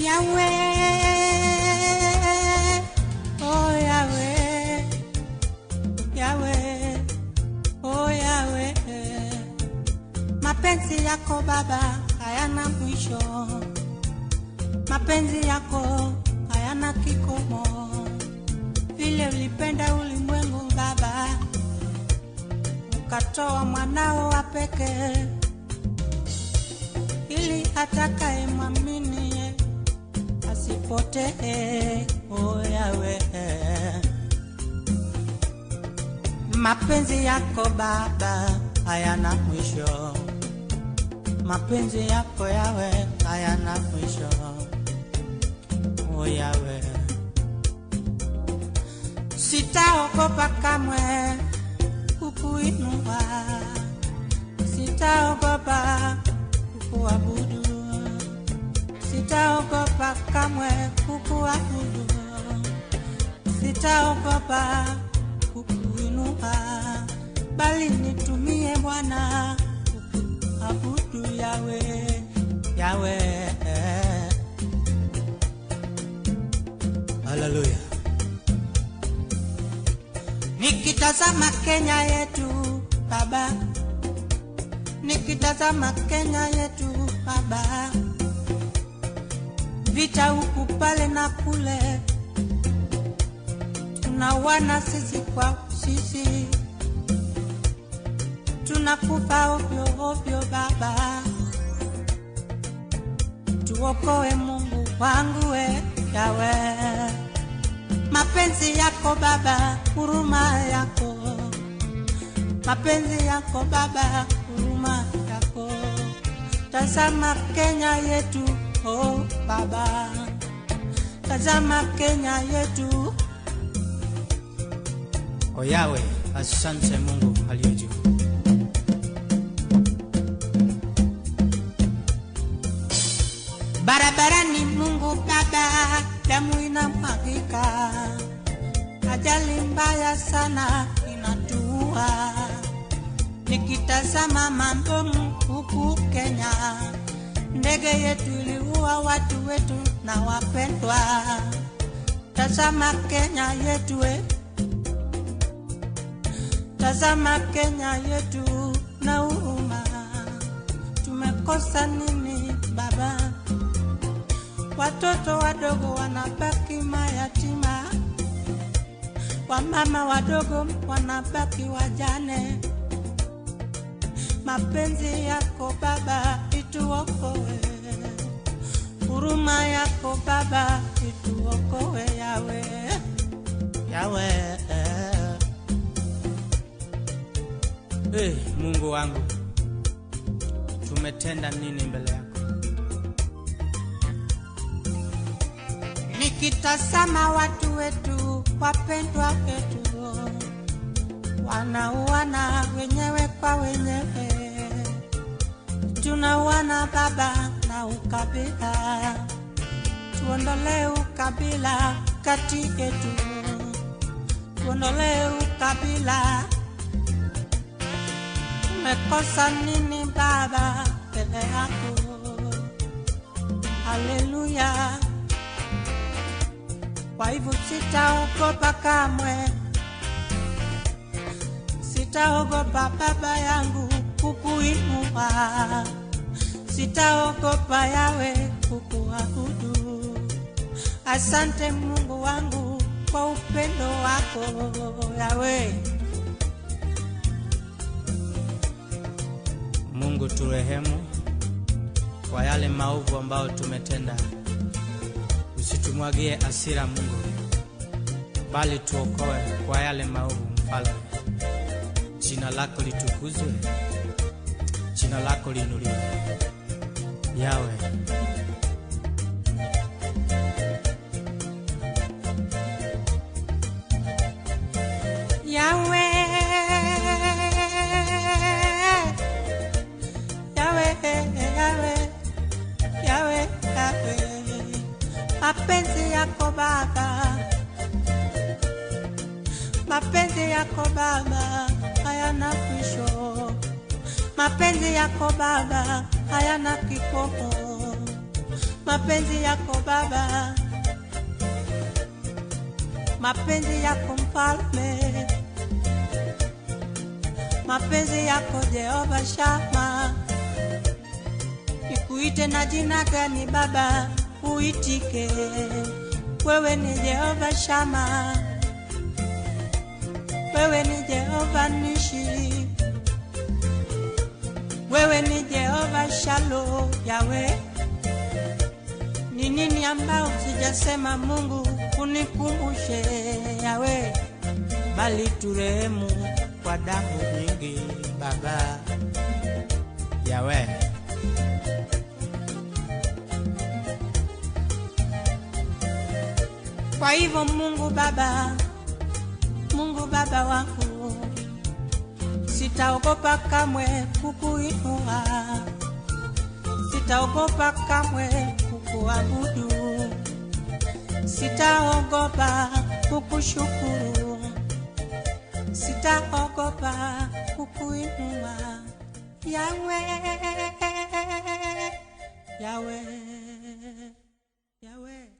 Yahweh, oh Yahweh, Yahweh, oh Yahweh. Mapenzi yako Baba hayana mwisho, mapenzi yako hayana kikomo. Vile ulipenda ulimwengu Baba, ukatoa mwanao wa pekee, ili atakayemwamini asipotee. Oh Yahweh, mapenzi yako Baba hayana mwisho, mapenzi yako Yahweh hayana mwisho. Oh Yahweh, sitaogopa kamwe kukuinua, sitaogopa kukuabudu, sitaogopa kamwe kukuabudu, sitaogopa kukuinua, bali nitumie Bwana kukuabudu Yahweh, Yahweh. Hallelujah. Nikitazama Kenya yetu Baba, nikitazama Kenya yetu Baba, vita huku pale na kule, tunawana sisi kwa sisi, tunakufa ovyo ovyo Baba, tuokoe Mungu wangu we Yahweh. Mapenzi yako Baba, huruma yako, mapenzi yako Baba, huruma yako. Tazama Kenya yetu, oh Baba, tazama Kenya yetu. Oh Yahweh, asante Mungu aliye juu. Barabarani Mungu Baba, damu inamwagika, ajali mbaya sana inatua. Nikitazama mambo huku Kenya, ndege yetu iliua watu wetu na wapendwa. Tazama Kenya yetu, tazama Kenya yetu na huruma. Tumekosa nini Baba? Watoto wadogo wanabaki mayatima, wamama wadogo wanabaki wajane. Mapenzi yako Baba ituokoe, huruma yako Baba ituokoe Yahweh, Yahweh. Mungu wangu, tumetenda nini mbele yako? Nikitazama watu wetu, wapendwa wetu, wanauana wenyewe kwa wenyewe, tunauana Baba na ukabila. Tuondolee ukabila kati yetu, tuondolee ukabila. Tumekosa nini Baba mbele yako? Haleluya. Kwa hivyo sitaogopa kamwe, sitaogopa Baba yangu kukuinua, sitaogopa Yahweh kukuabudu. Asante Mungu wangu kwa upendo wako Yahweh. Mungu turehemu kwa yale maovu ambayo tumetenda. Usitumwagie hasira Mungu, bali tuokoe kwa yale maovu Mfalme. Jina lako litukuzwe, jina lako liinuliwe Yahweh. Yahweh, Yahweh, Yahweh, Yahweh, Yahweh. Mapenzi yako Baba, mapenzi yako Baba hayana mwisho, mapenzi yako Baba hayana kikomo, mapenzi yako Baba, mapenzi yako Mfalme, mapenzi yako Jehova Shama. Nikuite na jina gani Baba uitike? Wewe ni Jehova Shama, wewe ni Jehova Nishi, wewe ni Jehova Shalom. Yawe, ni nini ambao sijasema Mungu unikumbushe? Yawe, bali turehemu kwa damu nyingi Baba. Yawe, kwa hivyo Mungu Baba, Mungu Baba wangu, sitaogopa kamwe kukuinua, sitaogopa kamwe kukuabudu, sitaogopa kukushukuru, sitaogopa kukuinua. Yawe, Yawe, Yawe.